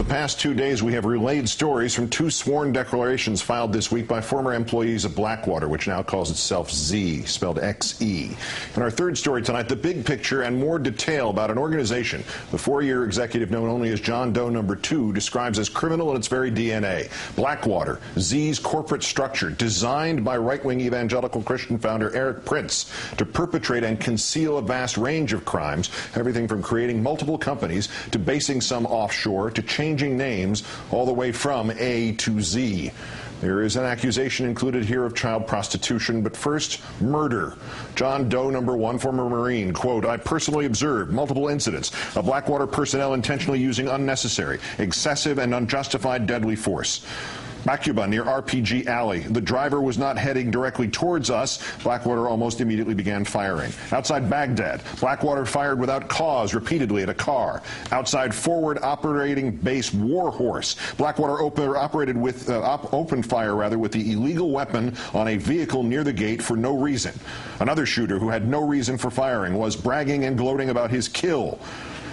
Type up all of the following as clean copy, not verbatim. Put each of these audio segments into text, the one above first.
past 2 days, we have relayed stories from two sworn declarations filed this week by former employees of Blackwater, which now calls itself Z, spelled X-E. In our third story tonight, the big picture and more detail about an organization the four-year executive known only as John Doe No. 2 describes as criminal in its very DNA. Blackwater, Z's corporate structure, designed by right-wing evangelical Christian founder Eric Prince to perpetrate and conceal a vast range of crimes, everything from creating multiple companies to basing some offshore to changing names all the way from A to Z. There is an accusation included here of child prostitution, but first, murder. John Doe No. 1, former Marine, quote, "I personally observed multiple incidents of Blackwater personnel intentionally using unnecessary, excessive, and unjustified deadly force. Bakuba near RPG Alley. The driver was not heading directly towards us. Blackwater almost immediately began firing. Outside Baghdad, Blackwater fired without cause repeatedly at a car. Outside forward operating base Warhorse, Blackwater opened fire with the illegal weapon on a vehicle near the gate for no reason. Another shooter who had no reason for firing was bragging and gloating about his kill."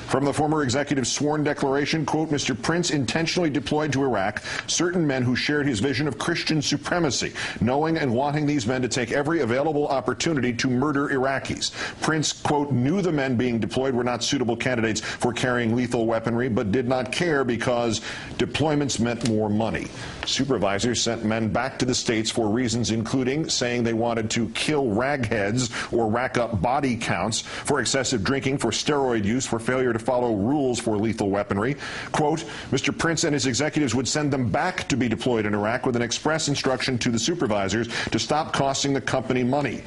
From the former executive's sworn declaration, quote, "Mr. Prince intentionally deployed to Iraq certain men who shared his vision of Christian supremacy, knowing and wanting these men to take every available opportunity to murder Iraqis. Prince, quote, knew the men being deployed were not suitable candidates for carrying lethal weaponry, but did not care because deployments meant more money. Supervisors sent men back to the States for reasons including saying they wanted to kill ragheads or rack up body counts, for excessive drinking, for steroid use, for failure to follow rules for lethal weaponry. Quote, Mr. Prince and his executives would send them back to be deployed in Iraq with an express instruction to the supervisors to stop costing the company money.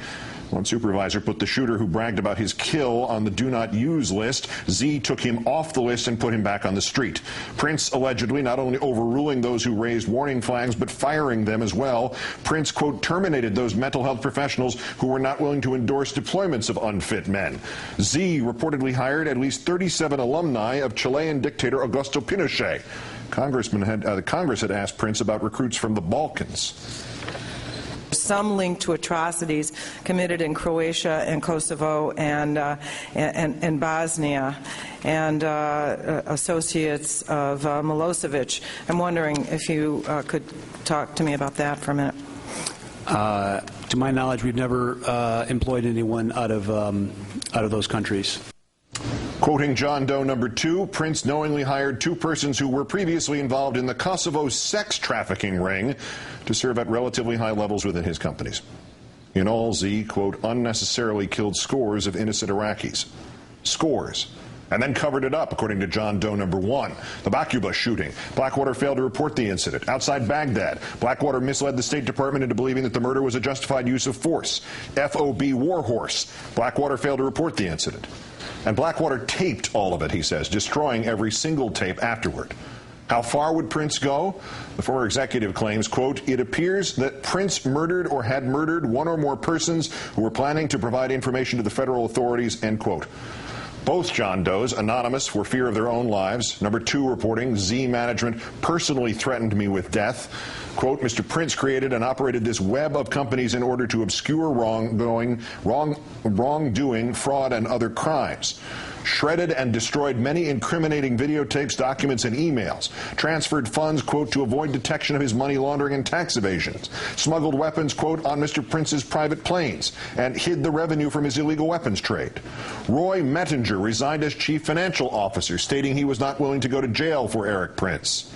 One supervisor put the shooter who bragged about his kill on the do not use list. Z took him off the list and put him back on the street. Prince allegedly not only overruling those who raised warning flags, but firing them as well. Prince, quote, terminated those mental health professionals who were not willing to endorse deployments of unfit men. Z reportedly hired at least 37 alumni of Chilean dictator Augusto Pinochet. Congress had asked Prince about recruits from the Balkans. Some link to atrocities committed in Croatia and Kosovo and Bosnia, and associates of Milosevic. I'm wondering if you could talk to me about that for a minute. To my knowledge, we've never employed anyone out of those countries. Quoting John Doe No. 2, Prince knowingly hired two persons who were previously involved in the Kosovo sex trafficking ring to serve at relatively high levels within his companies. In all, Z, quote, unnecessarily killed scores of innocent Iraqis. Scores. And then covered it up, according to John Doe No. 1. The Bakuba shooting. Blackwater failed to report the incident. Outside Baghdad, Blackwater misled the State Department into believing that the murder was a justified use of force. FOB Warhorse. Blackwater failed to report the incident. And Blackwater taped all of it, he says, destroying every single tape afterward. How far would Prince go? The former executive claims, quote, it appears that Prince murdered or had murdered one or more persons who were planning to provide information to the federal authorities, end quote. Both John Does, anonymous for fear of their own lives. Number 2 reporting, Z management personally threatened me with death. Quote, Mr. Prince created and operated this web of companies in order to obscure wrongdoing, fraud, and other crimes. Shredded and destroyed many incriminating videotapes, documents, and emails. Transferred funds, quote, to avoid detection of his money laundering and tax evasions. Smuggled weapons, quote, on Mr. Prince's private planes, and hid the revenue from his illegal weapons trade. Roy Mettinger resigned as chief financial officer, stating he was not willing to go to jail for Eric Prince.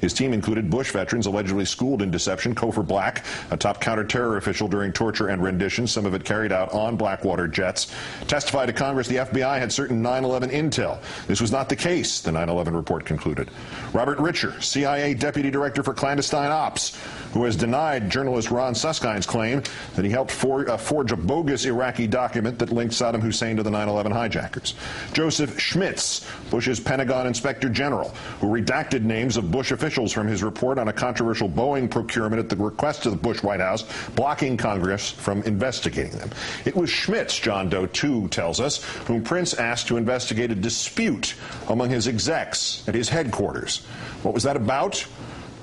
His team included Bush veterans allegedly schooled in deception, Cofer Black, a top counterterror official during torture and rendition, some of it carried out on Blackwater jets. Testified to Congress the FBI had certain 9/11 intel. This was not the case, the 9/11 report concluded. Robert Richer, CIA Deputy Director for Clandestine Ops, who has denied journalist Ron Suskind's claim that he helped forge a bogus Iraqi document that linked Saddam Hussein to the 9/11 hijackers. Joseph Schmitz, Bush's Pentagon Inspector General, who redacted names of Bush officials from his report on a controversial Boeing procurement at the request of the Bush White House, blocking Congress from investigating them. It was Schmitz, John Doe 2 tells us, whom Prince asked to investigate a dispute among his execs at his headquarters. What was that about?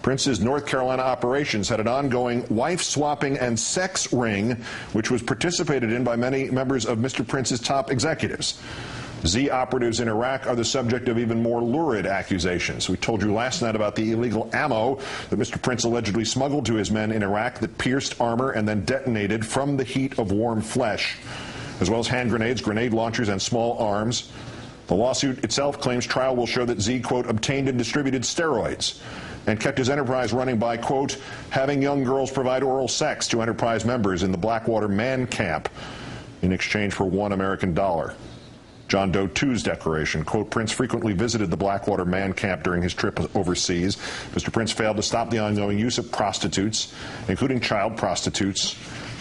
Prince's North Carolina operations had an ongoing wife-swapping and sex ring, which was participated in by many members of Mr. Prince's top executives. Z operatives in Iraq are the subject of even more lurid accusations. We told you last night about the illegal ammo that Mr. Prince allegedly smuggled to his men in Iraq that pierced armor and then detonated from the heat of warm flesh, as well as hand grenades, grenade launchers, and small arms. The lawsuit itself claims trial will show that Z, quote, obtained and distributed steroids and kept his enterprise running by, quote, having young girls provide oral sex to enterprise members in the Blackwater man camp in exchange for $1 American. John Doe 2's declaration, quote, Prince frequently visited the Blackwater man camp during his trip overseas. Mr. Prince failed to stop the ongoing use of prostitutes, including child prostitutes,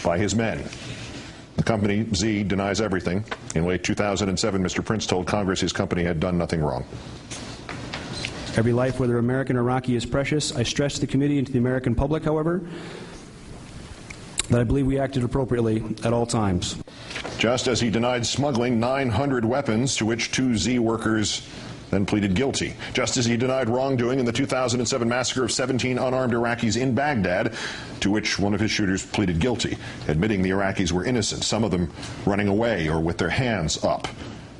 by his men. The company, Z, denies everything. In late 2007, Mr. Prince told Congress his company had done nothing wrong. Every life, whether American or Iraqi, is precious. I stress to the committee and to the American public, however, that I believe we acted appropriately at all times. Just as he denied smuggling 900 weapons, to which 2 Z workers then pleaded guilty. Just as he denied wrongdoing in the 2007 massacre of 17 unarmed Iraqis in Baghdad, to which one of his shooters pleaded guilty, admitting the Iraqis were innocent, some of them running away or with their hands up.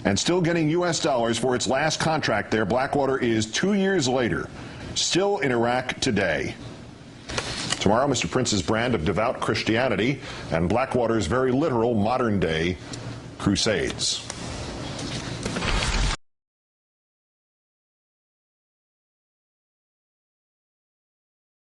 And still getting U.S. dollars for its last contract there, Blackwater is 2 years later, still in Iraq today. Tomorrow, Mr. Prince's brand of devout Christianity and Blackwater's very literal modern-day crusades.